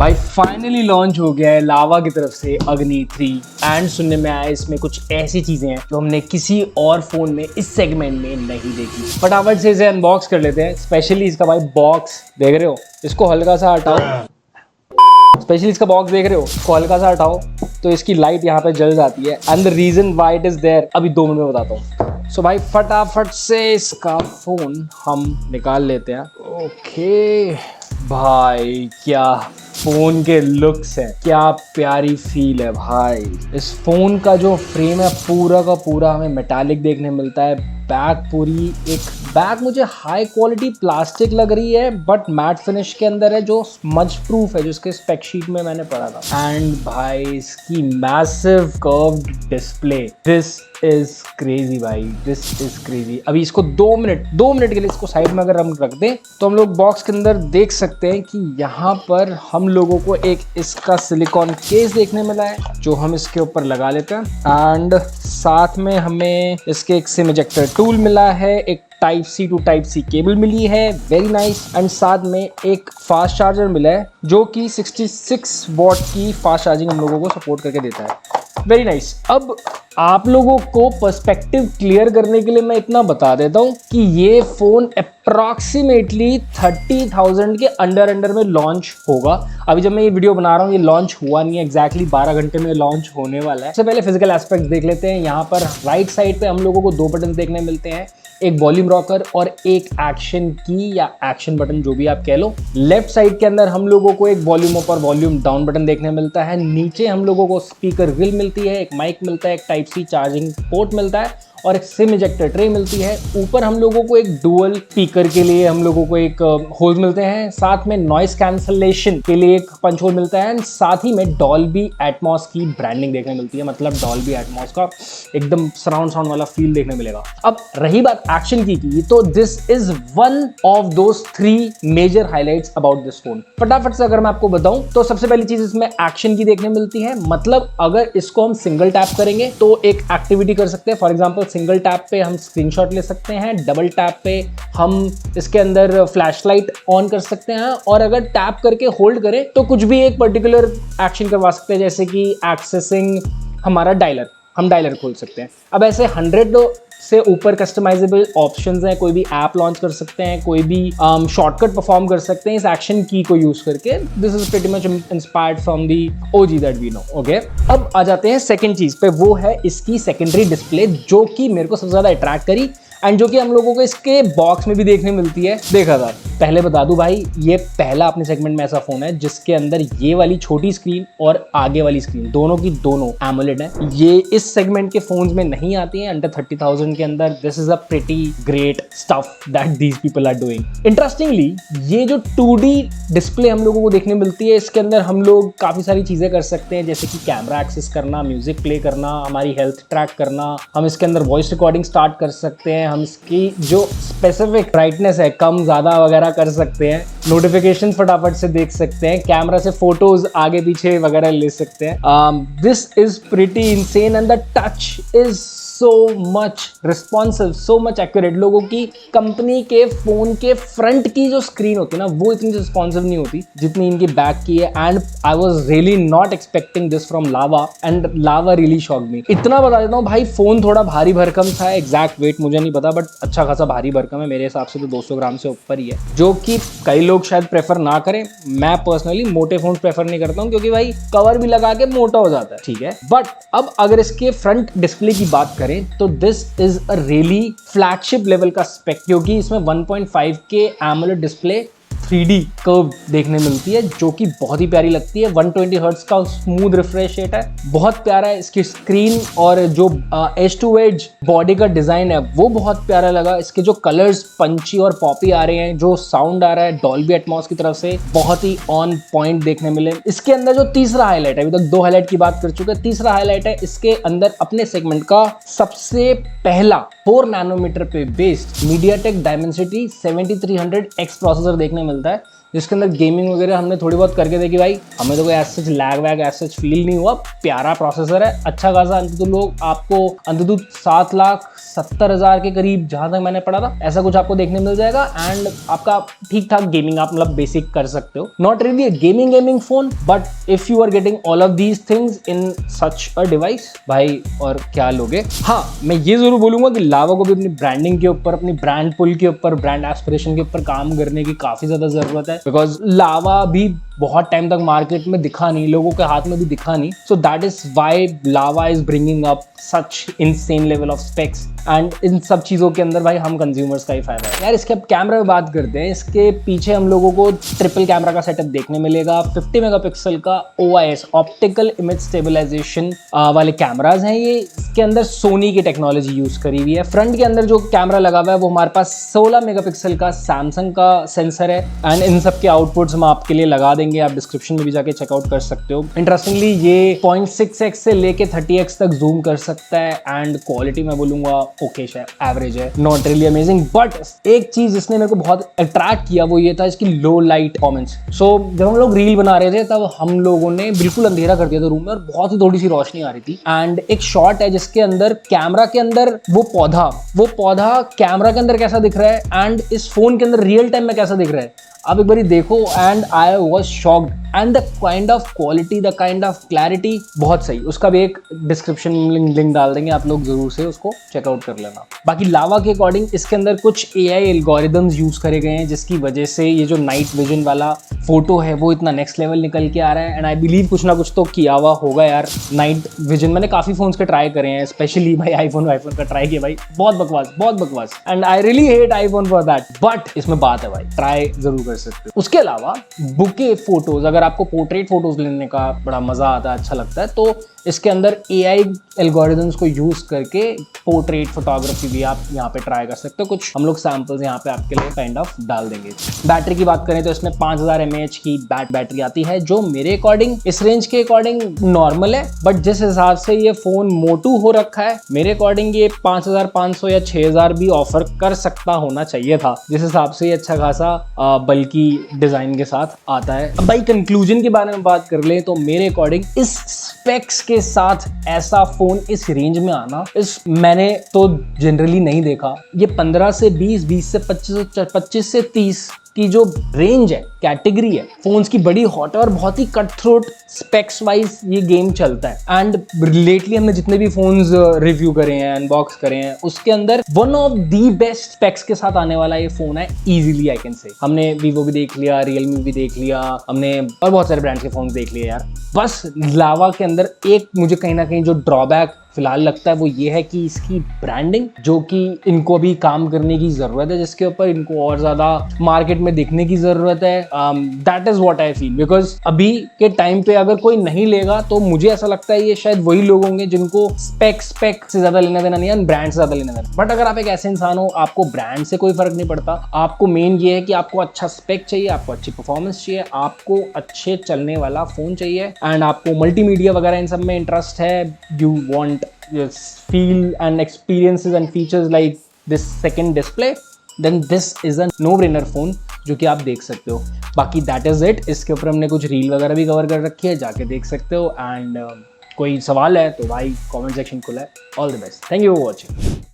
भाई finally launch हो गया है लावा की तरफ से अग्नि 3 एंड सुनने में आया इसमें कुछ ऐसी चीजें हैं जो हमने किसी और फोन में इस सेगमेंट में नहीं देखी। फटाफट से इसे अनबॉक्स कर लेते हैं। स्पेशली इसका भाई बॉक्स देख रहे हो, इसको हल्का सा हटाओ। स्पेशली इसका बॉक्स देख रहे हो, इसको हल्का सा हटाओ तो इसकी लाइट यहाँ पे जल जाती है and the reason why it is there अभी 2 मिनट में बताता हूँ। सो भाई फटाफट से इसका फोन हम निकाल लेते हैं। ओके भाई, क्या फोन के लुक्स है, क्या प्यारी फील है भाई। इस फोन का जो फ्रेम है पूरा का पूरा हमें मेटालिक देखने मिलता है। बैक पूरी एक बैक मुझे हाई क्वालिटी प्लास्टिक लग रही है बट मैट फिनिश के अंदर है जो स्मज प्रूफ है, जिसके स्पेक शीट में मैंने पढ़ा था। एंड भाई इसकी massive curved display, this is crazy भाई, दिस इज क्रेजी। अभी इसको 2 मिनट के लिए इसको साइड में अगर हम रख दें तो हम लोग बॉक्स के अंदर देख सकते हैं कि यहाँ पर हम लोगों को एक इसका सिलिकॉन केस देखने मिला है जो हम इसके ऊपर लगा लेते हैं। एंड साथ में हमें इसके एक सिम इजेक्टर टूल मिला है, एक type C to type C cable मिली है, वेरी नाइस। एंड साथ में एक फास्ट चार्जर मिला है जो कि 66 वॉट की फास्ट चार्जिंग हम लोगों को सपोर्ट करके देता है, वेरी नाइस। अब आप लोगों को पर्सपेक्टिव क्लियर करने के लिए मैं इतना बता देता हूँ कि ये फोन अप्रॉक्सीमेटली 30,000 के अंडर में लॉन्च होगा। अभी जब मैं ये वीडियो बना रहा हूँ ये लॉन्च हुआ नहीं है, एग्जैक्टली 12 घंटे में लॉन्च होने वाला है। सबसे पहले फिजिकल एस्पेक्ट देख लेते हैं। यहाँ पर राइट साइड पे हम लोगों को 2 बटन देखने मिलते हैं, एक वॉल्यूम रॉकर और एक एक्शन की या एक्शन बटन जो भी आप कह लो। लेफ्ट साइड के अंदर हम लोगों को एक वॉल्यूम अप और वॉल्यूम डाउन बटन देखने मिलता है। नीचे हम लोगों को स्पीकर ग्रिल मिलती है, एक माइक मिलता है, एक टाइप सी चार्जिंग पोर्ट मिलता है और एक सिम इजेक्टर ट्रे मिलती है। ऊपर हम लोगों को एक डुअल स्पीकर के लिए हम लोगों को एक होल मिलते हैं, साथ में नॉइस कैंसलेशन के लिए एक पंच होल मिलता है एंड साथ ही में डॉल्बी एटमॉस की ब्रांडिंग देखने मिलती है, मतलब डॉल्बी एटमॉस का एकदम सराउंड साउंड वाला फील देखने मिलेगा। अब रही बात एक्शन की तो this is one of those 3 major highlights about this phone. फटाफट से अगर मैं आपको बताऊं तो सबसे पहली चीज इसमें एक्शन की देखने मिलती है, मतलब अगर इसको हम सिंगल टैप करेंगे तो एक एक्टिविटी कर सकते हैं। फॉर एग्जांपल सिंगल टैप पे हम स्क्रीनशॉट ले सकते हैं, डबल टैप पे हम इसके अंदर फ्लैशलाइट ऑन कर सकते हैं और अगर टैप करके होल्ड करें तो कुछ भी एक पर्टिकुलर एक्शन करवा सकते हैं, जैसे कि एक्सेसिंग हमारा डायलर, हम डायलर खोल सकते हैं। अब ऐसे 100 से ऊपर कस्टमाइजेबल ऑप्शंस हैं, कोई भी ऐप लॉन्च कर सकते हैं, कोई भी शॉर्टकट परफॉर्म कर सकते हैं इस एक्शन की को यूज करके। This is pretty much inspired from the OG that we know. Okay, अब आ जाते हैं सेकंड चीज पे, वो है इसकी सेकेंडरी डिस्प्ले जो कि मेरे को सबसे ज्यादा अट्रैक्ट करी एंड जो कि हम लोगों को इसके बॉक्स में भी देखने मिलती है। देखा था, पहले बता दूं भाई, ये पहला अपने सेगमेंट में ऐसा फोन है जिसके अंदर ये वाली छोटी स्क्रीन और आगे वाली स्क्रीन दोनों की दोनों एमोलेड है। ये इस सेगमेंट के फोन्स में नहीं आती हैं अंडर 30,000 के अंदर। This is a pretty great stuff that these people are doing. Interestingly ये जो 2D डिस्प्ले हम लोगों को देखने मिलती है, इसके अंदर हम लोग काफी सारी चीजें कर सकते हैं, जैसे कि कैमरा एक्सेस करना, म्यूजिक प्ले करना, हमारी हेल्थ ट्रैक करना, हम इसके अंदर वॉइस रिकॉर्डिंग स्टार्ट कर सकते हैं, हम इसकी जो स्पेसिफिक ब्राइटनेस है कम ज्यादा वगैरह कर सकते हैं, नोटिफिकेशन फटाफट से देख सकते हैं, कैमरा से फोटोज आगे पीछे वगैरह ले सकते हैं। This is pretty insane and the touch is so much responsive, so much accurate। लोगों की कंपनी के फोन के फ्रंट की जो स्क्रीन होती है ना वो इतनी रिस्पॉन्सिव नहीं होती जितनी इनकी बैक की है। And I was really not expecting this from lava and lava really shocked मी। इतना बता देता हूँ भाई, फोन थोड़ा भारी भरकम था, एग्जैक्ट वेट मुझे नहीं पता बट अच्छा खासा भारी भरकम है, मेरे हिसाब से तो 200 ग्राम से ऊपर ही है, जो कि कई लोग शायद प्रेफर ना करें। मैं पर्सनली मोटे फोन प्रेफर नहीं करता हूँ क्योंकि भाई कवर भी लगा के मोटा हो जाता है, ठीक है। बट अब अगर इसके फ्रंट डिस्प्ले की बात करें तो this is a really flagship level का स्पेक, क्योंकि इसमें 1.5 के एमोलेड डिस्प्ले 3D कर्व देखने मिलती है जो कि बहुत ही प्यारी लगती है। 120 हर्ट्ज का स्मूथ रिफ्रेश रेट है, बहुत प्यारा है। इसकी स्क्रीन और जो एज टू एज बॉडी का डिजाइन है वो बहुत प्यारा लगा। इसके जो कलर्स पंची और पॉपी आ रहे हैं, जो साउंड आ रहा है डॉल्बी एटमॉस की तरफ से, बहुत ही ऑन पॉइंट देखने मिले। इसके अंदर जो तीसरा हाईलाइट है, अभी तक 2 हाईलाइट की बात कर चुके हैं, तीसरा हाईलाइट है इसके अंदर अपने सेगमेंट का सबसे पहला 4 नैनोमीटर पे based MediaTek Dimensity 7300X processor देखने मिलता है, जिसके अंदर गेमिंग वगैरह हमने थोड़ी बहुत करके देखी भाई, हमें तो कोई एज सच लैग वैग एज सच फील नहीं हुआ। प्यारा प्रोसेसर है, अच्छा खासा, अंततः लोग आपको अंततः 7,70,000 के करीब जहां तक मैंने पढ़ा था ऐसा कुछ आपको देखने मिल जाएगा। एंड आपका ठीक ठाक गेमिंग आप मतलब बेसिक कर सकते हो। Not really gaming phone, but if you are getting all of these things in such a device, भाई और क्या लोगे। हाँ, मैं ये जरूर बोलूंगा कि लावा को भी अपनी ब्रांडिंग के ऊपर, अपनी ब्रांड पुल के ऊपर, ब्रांड एस्पिरेशन के ऊपर काम करने की काफी ज्यादा जरूरत है। बिकॉज लावा भी बहुत टाइम तक मार्केट में दिखा नहीं, लोगों के हाथ में भी दिखा नहीं। So that is why Lava is bringing up such insane level of specs. And इन सब चीजों के अंदर भाई हम कंज्यूमर्स का ही फायदा है यार। इसके अब कैमरा में बात करते हैं। इसके पीछे हम लोगों को ट्रिपल कैमरा का सेटअप देखने मिलेगा। 50 मेगापिक्सल का OIS, ऑप्टिकल इमेज स्टेबलाइजेशन वाले कैमराज हैं ये। इसके अंदर सोनी की टेक्नोलॉजी यूज करी हुई है। फ्रंट के अंदर जो कैमरा लगा हुआ है वो हमारे पास 16 मेगापिक्सल का सैमसंग का सेंसर है। एंड इन सब के आउटपुट्स हम आपके लिए लगा देंगे, आप डिस्क्रिप्शन में भी जाके चेकआउट कर सकते हो। इंटरेस्टिंगली ये 0.6x से लेके 30x तक जूम कर सकता है। एंड क्वालिटी मैं बोलूंगा ओके है, एवरेज है, नॉट रियली अमेजिंग। बट एक चीज जिसने मेरे को बहुत अट्रैक्ट किया वो ये था इसकी लो लाइट परफॉर्मेंस। सो जब हम लोग रील बना रहे थे तब हम लोगों ने बिल्कुल अंधेरा कर दिया था रूम में और बहुत ही थोड़ी सी रोशनी आ रही थी। एंड एक शॉट है जिसके अंदर कैमरा के अंदर वो पौधा कैमरा के अंदर कैसा दिख रहा है एंड इस फोन के अंदर रियल टाइम में कैसा दिख रहा है, आप एक बारी देखो। And I was shocked. And the kind of quality, the kind of clarity, बहुत सही। उसका भी एक डिस्क्रिप्शन लिंक डाल देंगे, आप लोग जरूर से उसको चेकआउट कर लेना। बाकी लावा के अकॉर्डिंग इसके अंदर कुछ AI एल्गोरिदम्स यूज करे गए हैं जिसकी वजह से ये जो नाइट विजन वाला फोटो है वो इतना नेक्स्ट लेवल निकल के आ रहा है। एंड आई बिलीव कुछ ना कुछ तो किया हुआ होगा यार नाइट विजन। मैंने काफी फोन्स के ट्राई करे हैं, स्पेशली भाई आईफोन का ट्राई किया भाई, बहुत बकवास। And I really hate iPhone for that, but इसमें बात है भाई, ट्राई जरूर कर सकते हो। उसके अलावा बुके फोटोज, अगर आपको पोर्ट्रेट फोटोज लेने का बड़ा मजा आता है, अच्छा लगता है, तो इसके अंदर AI एल्गोरिदम्स को यूज करके पोर्ट्रेट फोटोग्राफी भी आप यहाँ पे ट्राई कर सकते हो। कुछ हम लोग सैंपल्स यहाँ पे आपके लिए काइंड ऑफ डाल देंगे। बैटरी की बात करें तो इसमें 5000 mAh की बैटरी आती है, जो मेरे अकॉर्डिंग इस रेंज के अकॉर्डिंग नॉर्मल है। बट जिस हिसाब से ये फोन मोटू हो रखा है, मेरे अकॉर्डिंग ये 5500 या 6000 भी ऑफर कर सकता होना चाहिए था, जिस हिसाब से ये अच्छा खासा बल्कि डिजाइन के साथ आता है। अब भाई कंक्लूजन के बारे में बात कर ले तो मेरे अकॉर्डिंग इस स्पेक्स के साथ ऐसा फोन इस रेंज में आना मैंने तो जनरली नहीं देखा। ये 15 से 20, 20 से 25, 25 से 30 की जो रेंज है, कैटेगरी है फोन्स की, बड़ी हॉट है और बहुत ही कट थ्रोट स्पेक्स वाइज ये गेम चलता है। एंड लेटली हमने जितने भी फोन्स रिव्यू करे हैं, अनबॉक्स करे हैं, उसके अंदर one of the best specs के साथ आने वाला ये फोन है इजीली, आई कैन से। हमने वीवो भी देख लिया, रियलमी भी देख लिया, हमने और बहुत सारे ब्रांड्स के फोन्स देख लिए यार। बस लावा के अंदर एक मुझे कहीं ना कहीं जो ड्रॉबैक फिलहाल लगता है वो ये है कि इसकी ब्रांडिंग, जो कि इनको भी काम करने की जरूरत है, जिसके ऊपर इनको और ज्यादा मार्केट में दिखने की जरूरत है। That is what I feel. Because अभी के टाइम पे अगर कोई नहीं लेगा तो मुझे ऐसा लगता है ये शायद वही लोग होंगे जिनको स्पेक से ज्यादा लेना देना नहीं है, ब्रांड से ज्यादा लेना देना। बट अगर आप एक ऐसे इंसान हो, आपको ब्रांड से कोई फर्क नहीं पड़ता, आपको मेन ये है कि आपको अच्छा स्पेक चाहिए, आपको अच्छी परफॉर्मेंस चाहिए, आपको अच्छे चलने वाला फोन चाहिए, एंड आपको मल्टीमीडिया वगैरह इन सब में इंटरेस्ट है, you want feel and experiences and features like this second display, then this is a no-brainer phone जो कि आप देख सकते हो। बाकी that is it। इसके ऊपर हमने कुछ रील वगैरह भी कवर कर रखी है, जाके देख सकते हो। एंड कोई सवाल है तो भाई कमेंट सेक्शन खुला है। All the best, thank you for watching.